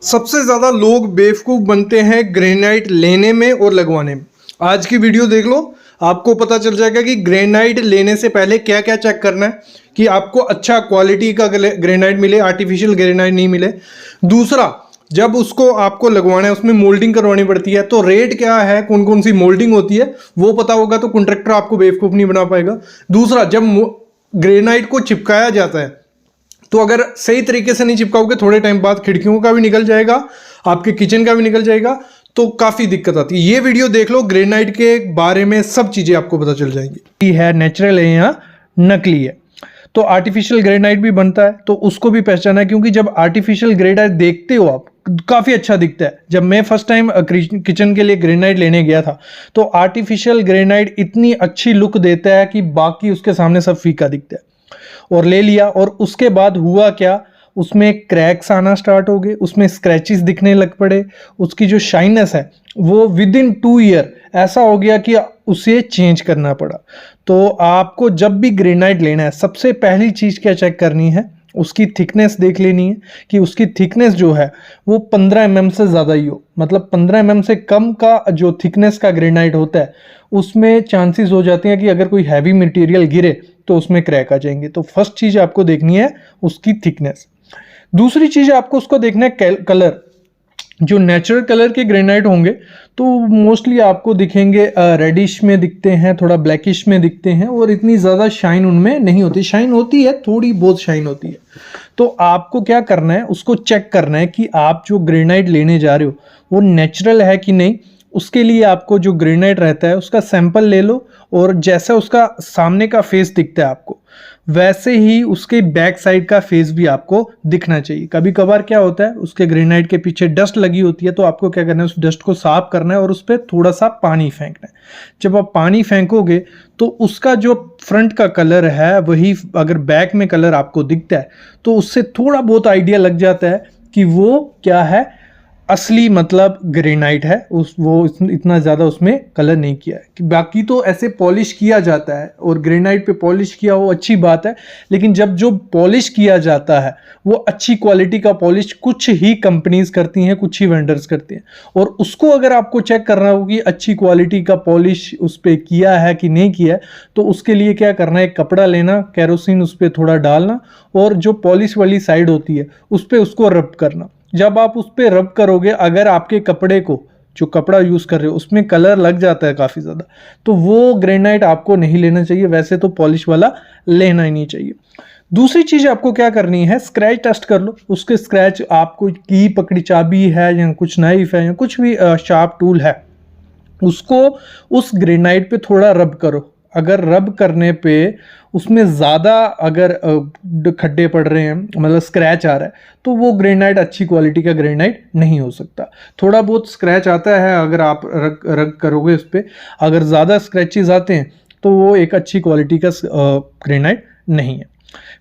सबसे ज़्यादा लोग बेवकूफ़ बनते हैं ग्रेनाइट लेने में और लगवाने में। आज की वीडियो देख लो, आपको पता चल जाएगा कि ग्रेनाइट लेने से पहले क्या क्या चेक करना है कि आपको अच्छा क्वालिटी का ग्रेनाइट मिले, आर्टिफिशियल ग्रेनाइट नहीं मिले। दूसरा, जब उसको आपको लगवाना है उसमें मोल्डिंग करवानी पड़ती है, तो रेट क्या है, कौन कौन सी मोल्डिंग होती है वो पता होगा तो कॉन्ट्रैक्टर आपको बेवकूफ़ नहीं बना पाएगा। दूसरा, जब ग्रेनाइट को चिपकाया जाता है तो अगर सही तरीके से नहीं चिपकाओगे, थोड़े टाइम बाद खिड़कियों का भी निकल जाएगा, आपके किचन का भी निकल जाएगा, तो काफ़ी दिक्कत आती है। ये वीडियो देख लो, ग्रेनाइट के बारे में सब चीज़ें आपको पता चल जाएंगी। ये है नेचुरल है या नकली है। तो आर्टिफिशियल ग्रेनाइट भी बनता है, तो उसको भी पहचाना है, क्योंकि जब आर्टिफिशियल ग्रेनाइट देखते हो आप काफ़ी अच्छा दिखता है। जब मैं फर्स्ट टाइम किचन के लिए ग्रेनाइट लेने गया था तो आर्टिफिशियल ग्रेनाइट इतनी अच्छी लुक देता है कि बाकी उसके सामने सब फीका दिखता है। और ले लिया, और उसके बाद हुआ क्या, उसमें क्रैक्स आना स्टार्ट हो गए, उसमें स्क्रैचेस दिखने लग पड़े, उसकी जो शाइनेस है वो विद इन 2 ईयर ऐसा हो गया कि उसे चेंज करना पड़ा। तो आपको जब भी ग्रेनाइट लेना है, सबसे पहली चीज़ क्या चेक करनी है, उसकी थिकनेस देख लेनी है कि उसकी थिकनेस जो है वो 15 mm से ज़्यादा ही हो। मतलब 15 mm से कम का जो थिकनेस का ग्रेनाइट होता है उसमें चांसेस हो जाते हैं कि अगर कोई हैवी मटेरियल गिरे तो उसमें क्रैक आ जाएंगे। तो फर्स्ट चीज़ आपको देखनी है उसकी थिकनेस। दूसरी चीज़ आपको उसको देखना है कलर। जो नेचुरल कलर के ग्रेनाइट होंगे तो मोस्टली आपको दिखेंगे रेडिश में दिखते हैं, थोड़ा ब्लैकिश में दिखते हैं, और इतनी ज़्यादा शाइन उनमें नहीं होती। शाइन होती है, थोड़ी बहुत शाइन होती है। तो आपको क्या करना है, उसको चेक करना है कि आप जो ग्रेनाइट लेने जा रहे हो वो नेचुरल है कि नहीं। उसके लिए आपको जो ग्रेनाइट रहता है उसका सैंपल ले लो, और जैसा उसका सामने का फेस दिखता है आपको, वैसे ही उसके बैक साइड का फेस भी आपको दिखना चाहिए। कभी कभार क्या होता है, उसके ग्रेनाइट के पीछे डस्ट लगी होती है, तो आपको क्या करना है, उस डस्ट को साफ करना है और उस पर थोड़ा सा पानी फेंकना है। जब आप पानी फेंकोगे तो उसका जो फ्रंट का कलर है वही अगर बैक में कलर आपको दिखता है तो उससे थोड़ा बहुत आइडिया लग जाता है कि वो क्या है, असली मतलब ग्रेनाइट है। इतना ज़्यादा उसमें कलर नहीं किया है। कि बाकी तो ऐसे पॉलिश किया जाता है, और ग्रेनाइट पे पॉलिश किया वो अच्छी बात है, लेकिन जब जो पॉलिश किया जाता है वो अच्छी क्वालिटी का पॉलिश कुछ ही कंपनीज करती हैं, कुछ ही वेंडर्स करते हैं। और उसको अगर आपको चेक करना हो कि अच्छी क्वालिटी का पॉलिश उस पर किया है कि नहीं किया है, तो उसके लिए क्या करना है, एक कपड़ा लेना, केरोसिन उस पर थोड़ा डालना, और जो पॉलिश वाली साइड होती है उस पर उसको रब करना। जब आप उस पर रब करोगे, अगर आपके कपड़े को, जो कपड़ा यूज़ कर रहे हो, उसमें कलर लग जाता है काफ़ी ज़्यादा, तो वो ग्रेनाइट आपको नहीं लेना चाहिए। वैसे तो पॉलिश वाला लेना ही नहीं चाहिए। दूसरी चीज़ आपको क्या करनी है, स्क्रैच टेस्ट कर लो। उसके स्क्रैच, आपको की पकड़ी चाबी है या कुछ नाइफ है या कुछ भी शार्प टूल है, उसको उस ग्रेनाइट पे थोड़ा रब करो। अगर रब करने पे उसमें ज़्यादा अगर खड्डे पड़ रहे हैं, मतलब स्क्रैच आ रहा है, तो वो ग्रेनाइट अच्छी क्वालिटी का ग्रेनाइट नहीं हो सकता। थोड़ा बहुत स्क्रैच आता है अगर आप रग करोगे उस पर, अगर ज़्यादा स्क्रैचेस आते हैं तो वो एक अच्छी क्वालिटी का ग्रेनाइट नहीं है।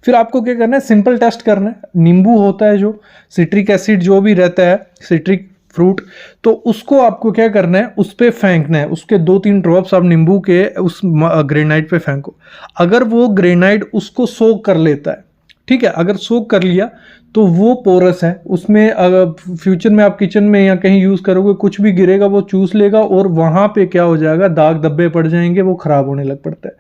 फिर आपको क्या करना है, सिंपल टेस्ट करना है। नींबू होता है, जो सिट्रिक एसिड जो भी रहता है, सिट्रिक फ्रूट, तो उसको आपको क्या करना है, उस पर फेंकना है। उसके 2-3 ड्रॉप्स आप नींबू के उस ग्रेनाइट पे फेंको। अगर वो ग्रेनाइट उसको सोक कर लेता है, ठीक है, अगर सोक कर लिया तो वो पोरस है, उसमें अगर फ्यूचर में आप किचन में या कहीं यूज़ करोगे, कुछ भी गिरेगा वो चूस लेगा, और वहाँ पे क्या हो जाएगा, दाग धब्बे पड़ जाएंगे, वो ख़राब होने लग पड़ता है।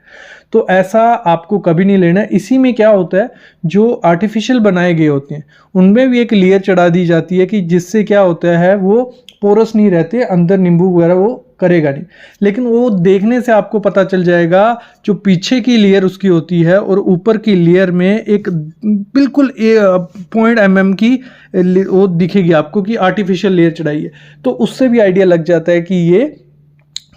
तो ऐसा आपको कभी नहीं लेना है। इसी में क्या होता है, जो आर्टिफिशियल बनाए गए होते हैं उनमें भी एक लेयर चढ़ा दी जाती है कि जिससे क्या होता है, वो पोरस नहीं रहते, अंदर नींबू वगैरह वो करेगा नहीं। लेकिन वो देखने से आपको पता चल जाएगा, जो पीछे की लेयर उसकी होती है और ऊपर की लेयर में एक बिल्कुल 0.1 mm की वो दिखेगी आपको कि आर्टिफिशियल लेयर चढ़ाई है। तो उससे भी आइडिया लग जाता है कि ये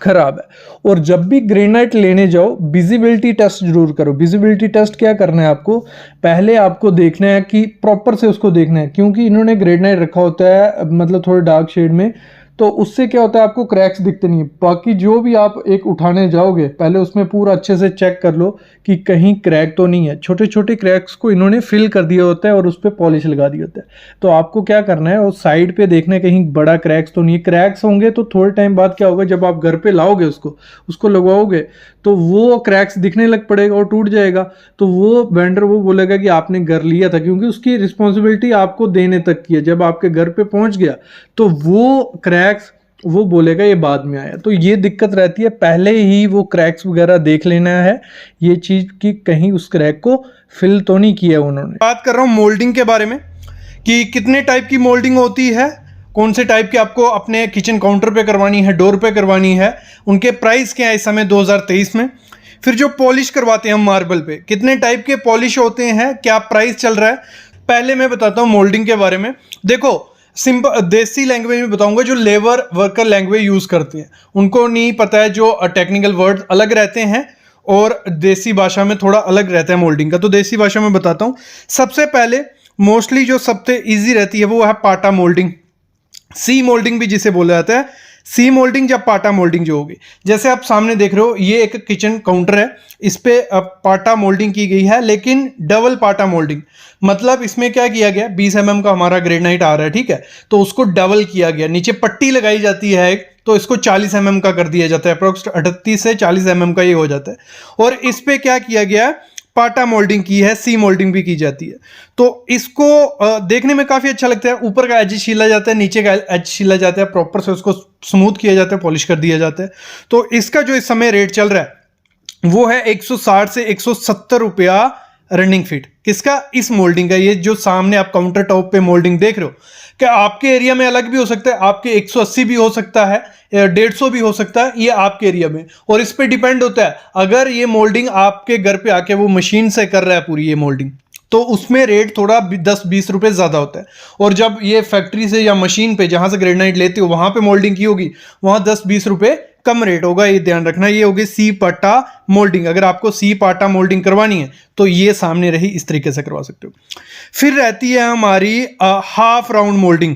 खराब है। और जब भी ग्रेनाइट लेने जाओ, विजिबिलिटी टेस्ट जरूर करो। विजिबिलिटी टेस्ट क्या करना है, आपको पहले आपको देखना है कि प्रॉपर से उसको देखना है, क्योंकि इन्होंने ग्रेनाइट रखा होता है मतलब थोड़े डार्क शेड में, तो उससे क्या होता है, आपको क्रैक्स दिखते नहीं है। बाकी जो भी आप एक उठाने जाओगे, पहले उसमें पूरा अच्छे से चेक कर लो कि कहीं क्रैक तो नहीं है। छोटे छोटे क्रैक्स को इन्होंने फिल कर दिया होता है और उस पर पॉलिश लगा दी होता है। तो आपको क्या करना है, उस साइड पे देखना है कहीं बड़ा क्रैक्स तो नहीं है। क्रैक्स होंगे तो थोड़े टाइम बाद क्या होगा, जब आप घर पे लाओगे उसको लगवाओगे, तो वो क्रैक्स दिखने लग पड़ेगा और टूट जाएगा। तो वो वेंडर वो बोलेगा कि आपने घर लिया था, क्योंकि उसकी रिस्पॉन्सिबिलिटी आपको देने तक की है। जब आपके घर पे पहुंच गया तो वो क्रैक्स वो बोलेगा ये बाद में आया। तो ये दिक्कत रहती है, पहले ही वो क्रैक्स वगैरह देख लेना है ये चीज़ कि कहीं उस क्रैक को फिल तो नहीं किया उन्होंने। बात कर रहा हूँ मोल्डिंग के बारे में कि कितने टाइप की मोल्डिंग होती है, कौन से टाइप की आपको अपने किचन काउंटर पे करवानी है, डोर पे करवानी है, उनके प्राइस क्या है इस समय 2023 में। फिर जो पॉलिश करवाते हैं हम मार्बल पे, कितने टाइप के पॉलिश होते हैं, क्या प्राइस चल रहा है। पहले मैं बताता हूँ मोल्डिंग के बारे में। देखो सिंपल देसी लैंग्वेज में बताऊंगा, जो लेबर वर्कर लैंग्वेज यूज़ करते हैं उनको नहीं पता है, जो टेक्निकल वर्ड अलग रहते हैं और देसी भाषा में थोड़ा अलग रहता है मोल्डिंग का। तो देसी भाषा में बताता हूँ। सबसे पहले मोस्टली जो सबसे ईजी रहती है वो है पाटा मोल्डिंग, सी मोल्डिंग भी जिसे बोला जाता है। सी मोल्डिंग या पाटा मोल्डिंग जो होगी, जैसे आप सामने देख रहे हो ये एक किचन काउंटर है, इस पे पाटा मोल्डिंग की गई है, लेकिन डबल पाटा मोल्डिंग। मतलब इसमें क्या किया गया, 20 mm का हमारा ग्रेनाइट आ रहा है, ठीक है, तो उसको डबल किया गया, नीचे पट्टी लगाई जाती है एक, तो इसको 40 mm का कर दिया जाता है, अप्रोक्स 38 से 40 mm का ये हो जाता है। और इस पे क्या किया गया, पाटा मोल्डिंग की है, सी मोल्डिंग भी की जाती है। तो इसको देखने में काफी अच्छा लगता है, ऊपर का एज छीला जाता है, नीचे का एज छीला जाता है, प्रॉपर से उसको स्मूथ किया जाता है, पॉलिश कर दिया जाता है। तो इसका जो इस समय रेट चल रहा है वो है 160 से 170 रुपया रनिंग फीट। किसका, इस मोल्डिंग का। ये जो सामने आप काउंटर टॉप पे मोल्डिंग देख रहे हो, क्या आपके एरिया में अलग भी हो सकता है, आपके 180 भी हो सकता है, 150 भी हो सकता है, ये आपके एरिया में, और इस पे डिपेंड होता है। अगर ये मोल्डिंग आपके घर पे आके वो मशीन से कर रहा है पूरी ये मोल्डिंग, तो उसमें रेट थोड़ा 10-20 रुपए ज्यादा होता है। और जब ये फैक्ट्री से या मशीन पे जहां से ग्रेनाइट लेते हो वहां पे मोल्डिंग की होगी, वहां 10-20 रुपए कम रेट होगा, ये ध्यान रखना। ये होगी सी पाटा मोल्डिंग। अगर आपको सी पाटा मोल्डिंग करवानी है तो ये सामने रही, इस तरीके से करवा सकते हो। फिर रहती है हमारी half round moulding.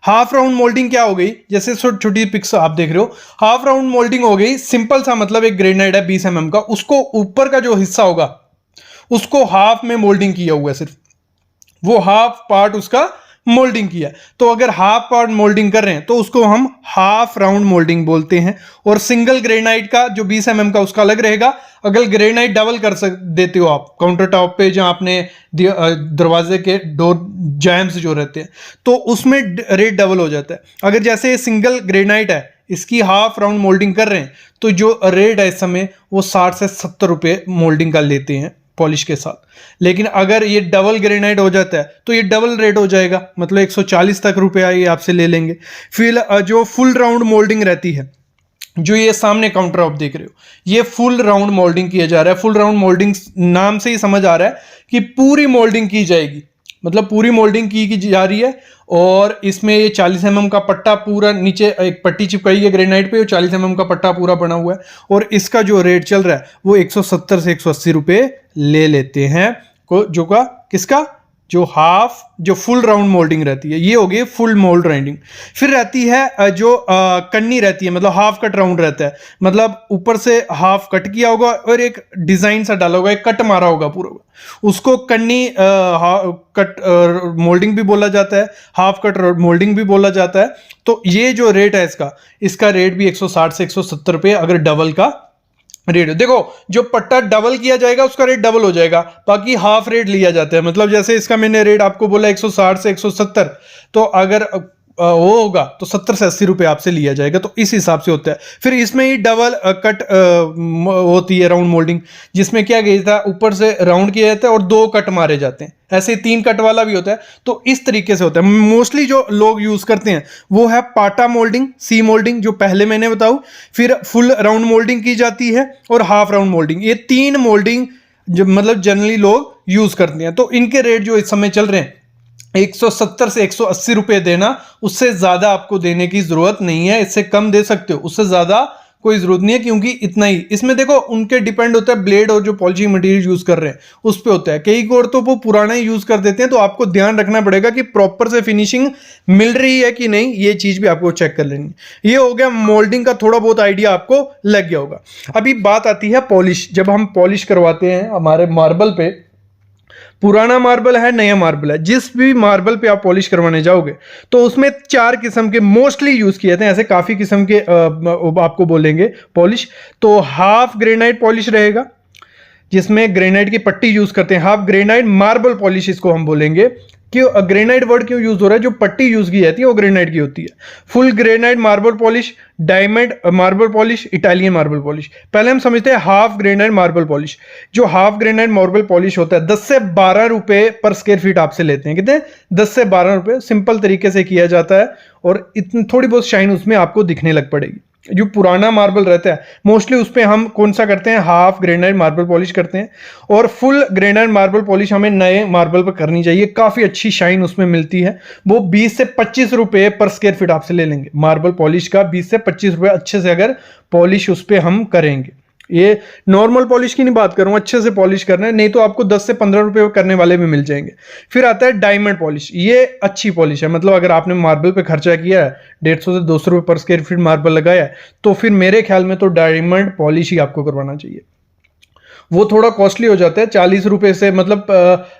Half round moulding क्या हो गई, जैसे छोटी पिक्स आप देख रहे हो, हाफ राउंड मोल्डिंग हो गई सिंपल सा, मतलब एक ग्रेनाइट है 20 mm का, उसको ऊपर का जो हिस्सा होगा उसको हाफ में मोल्डिंग किया हुआ है, सिर्फ वो हाफ पार्ट उसका मोल्डिंग किया। तो अगर हाफ पार्ट मोल्डिंग कर रहे हैं तो उसको हम हाफ राउंड मोल्डिंग बोलते हैं। और सिंगल ग्रेनाइट का जो 20 mm का उसका अलग रहेगा। अगर ग्रेनाइट डबल कर देते हो आप काउंटर टॉप पे, जहां आपने दरवाजे के डोर जैम्स जो रहते हैं, तो उसमें रेट डबल हो जाता है। अगर जैसे सिंगल ग्रेनाइट है, इसकी हाफ राउंड मोल्डिंग कर रहे हैं, तो जो रेट है इस समय वो 60 से 70 रुपए मोल्डिंग का लेते हैं पॉलिश के साथ। लेकिन अगर ये डबल ग्रेनाइट हो जाता है तो ये डबल रेट हो जाएगा, मतलब 140 तक रुपया ये आपसे ले लेंगे। फिर जो फुल राउंड मोल्डिंग रहती है, जो ये सामने काउंटर आप देख रहे हो, ये फुल राउंड मोल्डिंग किया जा रहा है। फुल राउंड मोल्डिंग नाम से ही समझ आ रहा है कि पूरी मोल्डिंग की जाएगी, मतलब पूरी मोल्डिंग की जा रही है। और इसमें ये 40 mm का पट्टा पूरा, नीचे एक पट्टी चिपकाई है ग्रेनाइट पे, 40 mm का पट्टा पूरा बना हुआ है। और इसका जो रेट चल रहा है वो 170 से 180 रुपए ले लेते हैं, जो का किसका, जो हाफ, जो फुल राउंड मोल्डिंग रहती है, ये हो गई फुल मोल्ड राउंडिंग। फिर रहती है जो कन्नी रहती है, मतलब हाफ कट राउंड रहता है, मतलब ऊपर से हाफ कट किया होगा और एक डिजाइन सा डाला होगा, एक कट मारा होगा पूरा, उसको कन्नी कट मोल्डिंग भी बोला जाता है, हाफ कट मोल्डिंग भी बोला जाता है। तो ये जो रेट है इसका रेट भी 160 से 170 रुपए अगर डबल का रेट। देखो जो पट्टा डबल किया जाएगा उसका रेट डबल हो जाएगा, बाकी हाफ रेट लिया जाता है। मतलब जैसे इसका मैंने रेट आपको बोला 160 से 170, तो अगर वो होगा तो 70 से 80 रुपए आपसे लिया जाएगा। तो इस हिसाब से होता है। फिर इसमें ही डबल कट होती है राउंड मोल्डिंग, जिसमें क्या किया जाता है, ऊपर से राउंड किया जाता है और 2 कट मारे जाते हैं। ऐसे 3 कट वाला भी होता है। तो इस तरीके से होता है। मोस्टली जो लोग यूज करते हैं वो है पाटा मोल्डिंग, सी मोल्डिंग जो पहले मैंने बताऊं, फिर फुल राउंड मोल्डिंग की जाती है और हाफ राउंड मोल्डिंग। ये 3 मोल्डिंग जो मतलब जनरली लोग यूज करते हैं। तो इनके रेट जो इस समय चल रहे हैं 170 से 180 रुपए देना, उससे ज्यादा आपको देने की जरूरत नहीं है। इससे कम दे सकते हो, उससे ज्यादा कोई जरूरत नहीं है, क्योंकि इतना ही। इसमें देखो उनके डिपेंड होता है ब्लेड और जो पॉलिशिंग मटेरियल यूज कर रहे हैं उस पे होता है। कई और तो वो पुराना ही यूज कर देते हैं। तो आपको ध्यान रखना पड़ेगा कि प्रॉपर से फिनिशिंग मिल रही है कि नहीं, ये चीज भी आपको चेक कर लेनी है। ये हो गया मोल्डिंग का, थोड़ा बहुत आइडिया आपको लग गया होगा। अभी बात आती है पॉलिश। जब हम पॉलिश करवाते हैं हमारे मार्बल पे, पुराना मार्बल है, नया मार्बल है, जिस भी मार्बल पे आप पॉलिश करवाने जाओगे तो उसमें 4 किस्म के मोस्टली यूज किए थे, ऐसे काफी किस्म के आपको बोलेंगे पॉलिश। तो हाफ ग्रेनाइट पॉलिश रहेगा जिसमें ग्रेनाइट की पट्टी यूज करते हैं, हाफ ग्रेनाइट मार्बल पॉलिश इसको हम बोलेंगे। क्यों ग्रेनाइट वर्ड क्यों यूज हो रहा है? जो पट्टी यूज की जाती है वो ग्रेनाइट की होती है। Full granite marble polish, diamond marble polish, Italian marble polish. पहले हम समझते हैं हाफ ग्रेनाइट मार्बल पॉलिश। जो हाफ ग्रेनाइट मार्बल पॉलिश होता है 10 से 12 रुपए पर स्क्वायर फीट आपसे लेते हैं। कितने? 10 से 12 रुपए। सिंपल तरीके से किया जाता है और इतनी थोड़ी बहुत शाइन उसमें आपको दिखने लग पड़ेगी। जो पुराना मार्बल रहता है मोस्टली उस पर हम कौन सा करते हैं? हाफ ग्रेनाइट मार्बल पॉलिश करते हैं। और फुल ग्रेनाइट मार्बल पॉलिश हमें नए मार्बल पर करनी चाहिए, काफ़ी अच्छी शाइन उसमें मिलती है। वो 20 से 25 रुपए पर स्क्वायर फीट आपसे ले लेंगे मार्बल पॉलिश का। 20 से 25 रुपए अच्छे से अगर पॉलिश उस पर हम करेंगे। ये नॉर्मल पॉलिश की नहीं बात करूं, अच्छे से पॉलिश करना है, नहीं तो आपको 10 से 15 रुपए करने वाले भी मिल जाएंगे। फिर आता है डायमंड पॉलिश। ये अच्छी पॉलिश है, मतलब अगर आपने मार्बल पे खर्चा किया है 150 से 200 रुपए पर स्क्वायर फीट मार्बल लगाया है तो फिर मेरे ख्याल में तो डायमंड पॉलिश ही आपको करवाना चाहिए। वो थोड़ा कॉस्टली हो जाता है, 40 रुपए से, मतलब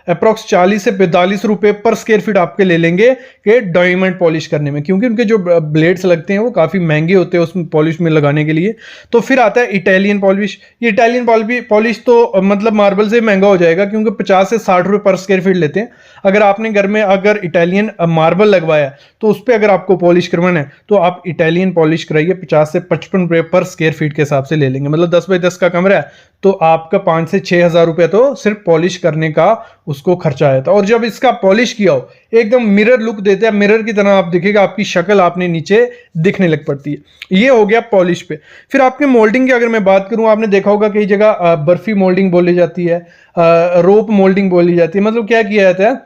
अप्रॉक्स 40 से 45 रुपए पर स्क्वायर फीट आपके ले लेंगे कि डायमंड पॉलिश करने में, क्योंकि उनके जो ब्लेड्स लगते हैं वो काफ़ी महंगे होते हैं उसमें पॉलिश में लगाने के लिए। तो फिर आता है इटालियन पॉलिश। ये इटालियन पॉलिश तो मतलब मार्बल से महंगा हो जाएगा, क्योंकि 50 से 60 रुपए पर स्क्वायर फीट लेते हैं। अगर आपने घर में अगर इटालियन मार्बल लगवाया तो उस पर अगर आपको पॉलिश करवाना है तो आप इटालियन पॉलिश कराइए, 50 से 55 रुपए पर स्क्वायर फीट के हिसाब से ले लेंगे। मतलब 10 बाई 10 का कमरा है तो आपका 5 से 6 हज़ार रुपया तो सिर्फ पॉलिश करने का उसको खर्चा आया था। और जब इसका पॉलिश किया हो एकदम मिरर लुक देता है, मिरर की तरह आप दिखेगा, आपकी शक्ल आपने नीचे दिखने लग पड़ती है। ये हो गया पॉलिश पे। फिर आपके मोल्डिंग की अगर मैं बात करूं, आपने देखा होगा कई जगह बर्फी मोल्डिंग बोली जाती है, रोप मोल्डिंग बोली जाती है। मतलब क्या किया जाता है,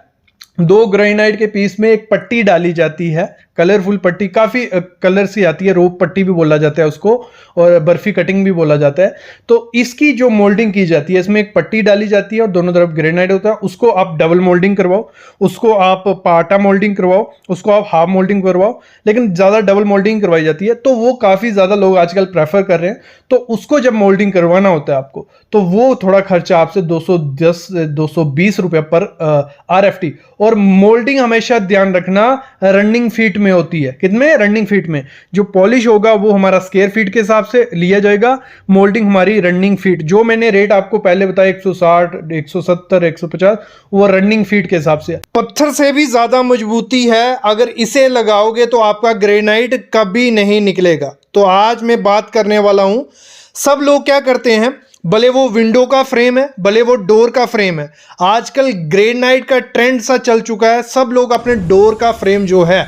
2 ग्रेनाइट के पीस में एक पट्टी डाली जाती है, कलरफुल पट्टी, काफी कलर सी आती है, रोप पट्टी भी बोला जाता है उसको और बर्फी कटिंग भी बोला जाता है। तो इसकी जो मोल्डिंग की जाती है, इसमें एक पट्टी डाली जाती है और दोनों तरफ ग्रेनाइट होता है। उसको आप डबल मोल्डिंग करवाओ, उसको आप पाटा मोल्डिंग करवाओ, उसको आप हाफ मोल्डिंग करवाओ, लेकिन ज्यादा डबल मोल्डिंग करवाई जाती है। तो वो काफी ज्यादा लोग आजकल प्रेफर कर रहे हैं। तो उसको जब मोल्डिंग करवाना होता है आपको, तो वो थोड़ा खर्चा आपसे 210 220 रुपए पर RFT। और मोल्डिंग हमेशा ध्यान रखना रनिंग फीट में होती है। कितने? रनिंग फीट में। जो पॉलिश होगा वो हमारा स्क्वायर फीट के हिसाब से लिया जाएगा, मोल्डिंग हमारी रनिंग फीट। जो मैंने रेट आपको पहले बताया 160 170 150 वो रनिंग फीट के हिसाब से। पत्थर से भी ज्यादा मजबूती है, अगर इसे लगाओगे तो आपका ग्रेनाइट कभी नहीं निकलेगा। तो आज मैं बात करने वाला हूं, सब लोग क्या करते हैं, भले वो विंडो का फ्रेम है, भले वो डोर का फ्रेम है, आजकल ग्रेनाइट का ट्रेंड सा चल चुका है। सब लोग अपने डोर का फ्रेम जो है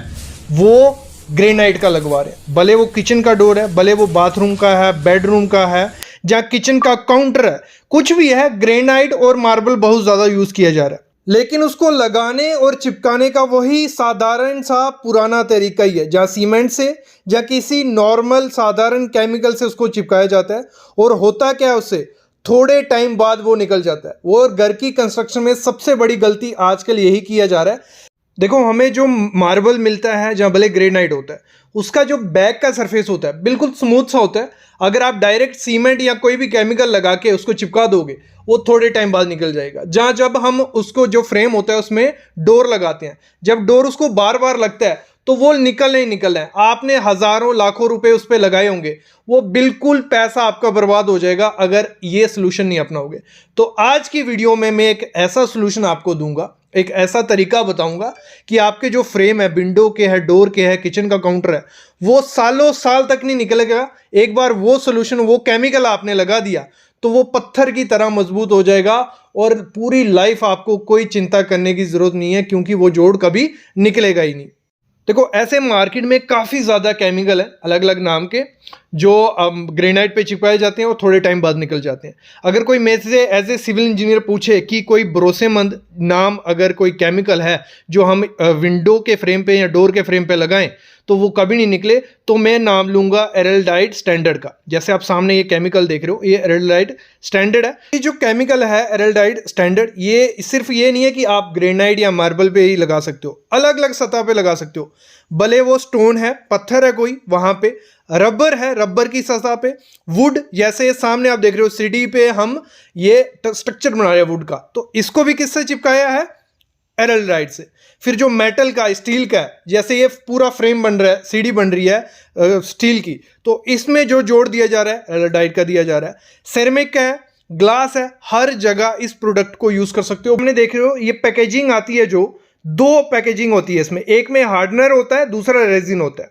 वो ग्रेनाइट का लगवा रहे हैं। भले वो किचन का डोर है, भले वो बाथरूम का है, बेडरूम का है, या किचन का काउंटर है, कुछ भी है, ग्रेनाइट और मार्बल बहुत ज्यादा यूज किया जा रहा है। लेकिन उसको लगाने और चिपकाने का वही साधारण सा पुराना तरीका ही है, जहाँ सीमेंट से या किसी नॉर्मल साधारण केमिकल से उसको चिपकाया जाता है। और होता क्या है, उससे थोड़े टाइम बाद वो निकल जाता है। और घर की कंस्ट्रक्शन में सबसे बड़ी गलती आजकल यही किया जा रहा है। देखो, हमें जो मार्बल मिलता है, जहाँ भले ग्रेनाइट होता है, उसका जो बैक का सरफेस होता है बिल्कुल स्मूथ सा होता है। अगर आप डायरेक्ट सीमेंट या कोई भी केमिकल लगा के उसको चिपका दोगे वो थोड़े टाइम बाद निकल जाएगा। जहाँ जब हम उसको जो फ्रेम होता है उसमें डोर लगाते हैं, जब डोर उसको बार बार लगता है तो वो निकल नहीं निकल है। आपने हजारों लाखों रुपए उस पर लगाए होंगे, वो बिल्कुल पैसा आपका बर्बाद हो जाएगा अगर ये सोल्यूशन नहीं अपनाओगे। तो आज की वीडियो में मैं एक ऐसा सोल्यूशन आपको दूंगा, एक ऐसा तरीका बताऊंगा कि आपके जो फ्रेम है, विंडो के है, डोर के है, किचन का काउंटर है, वो सालों साल तक नहीं निकलेगा। एक बार वो सोल्यूशन, वो केमिकल आपने लगा दिया तो वो पत्थर की तरह मजबूत हो जाएगा और पूरी लाइफ आपको कोई चिंता करने की जरूरत नहीं है, क्योंकि वो जोड़ कभी निकलेगा ही नहीं। देखो, ऐसे मार्केट में काफ़ी ज़्यादा केमिकल है अलग अलग नाम के, जो ग्रेनाइट पे चिपकाए जाते हैं और थोड़े टाइम बाद निकल जाते हैं। अगर कोई मेरे से एज ए सिविल इंजीनियर पूछे कि कोई भरोसेमंद नाम अगर कोई केमिकल है जो हम विंडो के फ्रेम पे या डोर के फ्रेम पे लगाएं तो वो कभी नहीं निकले, तो मैं नाम लूंगा एरलडाइट स्टैंडर्ड का। जैसे आप सामने ये केमिकल देख रहे हो, ये एरलडाइट स्टैंडर्ड है। ये जो केमिकल है एरलडाइट स्टैंडर्ड, ये सिर्फ ये नहीं है कि आप ग्रेनाइट या मार्बल पे ही लगा सकते हो, अलग अलग सतह पे लगा सकते हो। भले वो स्टोन है, पत्थर है कोई वहां पे, रबर है, रबर की सतह पे, वुड, जैसे ये सामने आप देख रहे हो सीढ़ी पे हम ये स्ट्रक्चर बना रहे हैं वुड का, तो इसको भी किससे चिपकाया है? एल्डेहाइड से। फिर जो मेटल का, स्टील का है, जैसे ये पूरा फ्रेम बन रहा है, सीढ़ी बन रही है स्टील की, तो इसमें जो जोड़ दिया जा रहा है एल्डेहाइड का दिया जा रहा है। सेरेमिक का है, ग्लास है, हर जगह इस प्रोडक्ट को यूज कर सकते हो। हमने देख रहे हो ये पैकेजिंग आती है, जो दो पैकेजिंग होती है इसमें, एक में हार्डनर होता है, दूसरा रेजिन होता है।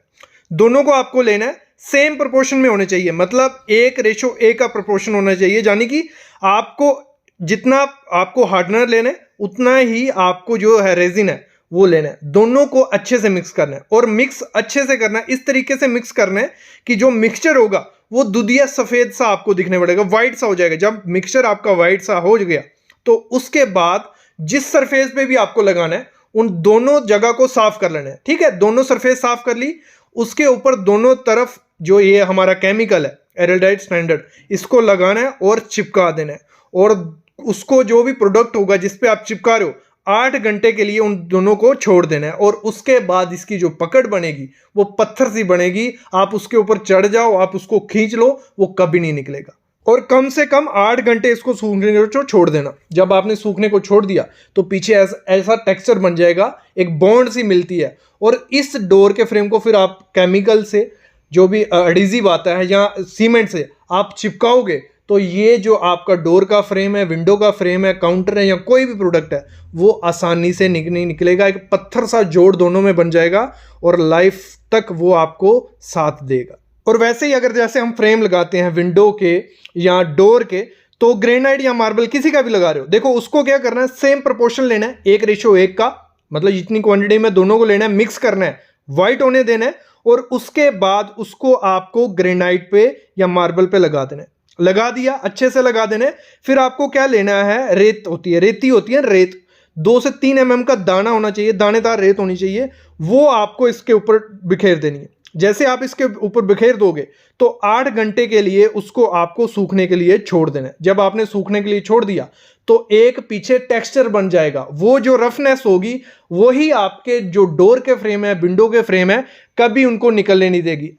दोनों को आपको लेना है, सेम प्रोपोर्शन में होने चाहिए, मतलब 1:1 का प्रोपोर्शन होना चाहिए, यानी कि आपको जितना आपको हार्डनर लेना है उतना ही आपको जो है रेजिन है वो लेना है। दोनों को अच्छे से मिक्स करना है, और मिक्स अच्छे से करना है, इस तरीके से मिक्स करना है कि जो मिक्सचर होगा वो दुधिया सफेद सा आपको दिखने पड़ेगा, व्हाइट सा हो जाएगा। जब मिक्सचर आपका व्हाइट सा हो गया तो उसके बाद जिस सरफेस पे भी आपको लगाना है उन दोनों जगह को साफ कर लेना है। ठीक है, दोनों सरफेस साफ कर ली, उसके ऊपर दोनों तरफ जो ये हमारा केमिकल है एल्डेहाइड स्टैंडर्ड, इसको लगाना है और चिपका देना है। और उसको जो भी प्रोडक्ट होगा जिस पे आप चिपका रहे हो 8 घंटे के लिए उन दोनों को छोड़ देना है, और उसके बाद इसकी जो पकड़ बनेगी वो पत्थर सी बनेगी। आप उसके ऊपर चढ़ जाओ, आप उसको खींच लो, वो कभी नहीं निकलेगा। और कम से कम 8 घंटे इसको सूखने को छोड़ देना। जब आपने सूखने को छोड़ दिया तो पीछे ऐसा टेक्सचर बन जाएगा, एक बॉन्ड सी मिलती है, और इस डोर के फ्रेम को फिर आप केमिकल से, जो भी एडिसिव आता है या सीमेंट से आप चिपकाओगे, तो ये जो आपका डोर का फ्रेम है, विंडो का फ्रेम है, काउंटर है, या कोई भी प्रोडक्ट है, वो आसानी से नहीं निकलेगा। एक पत्थर सा जोड़ दोनों में बन जाएगा और लाइफ तक वो आपको साथ देगा। और वैसे ही अगर जैसे हम फ्रेम लगाते हैं विंडो के या डोर के, तो ग्रेनाइट या मार्बल किसी का भी लगा रहे हो, देखो उसको क्या करना है, सेम प्रोपोर्शन लेना है, 1:1 का, मतलब जितनी क्वांटिटी में दोनों को लेना है, मिक्स करना है, व्हाइट होने देना है, और उसके बाद उसको आपको ग्रेनाइट पे या मार्बल पे लगा देना है। लगा दिया, अच्छे से लगा देना है। फिर आपको क्या लेना है, रेत होती है, रेती होती है रेत, 2 से 3 mm का दाना होना चाहिए, दानेदार रेत होनी चाहिए, वो आपको इसके ऊपर बिखेर देनी है। जैसे आप इसके ऊपर बिखेर दोगे तो 8 घंटे के लिए उसको आपको सूखने के लिए छोड़ देना है। जब आपने सूखने के लिए छोड़ दिया तो एक पीछे टेक्सचर बन जाएगा, वो जो रफनेस होगी वही आपके जो डोर के फ्रेम है, विंडो के फ्रेम है, कभी उनको निकलने नहीं देगी।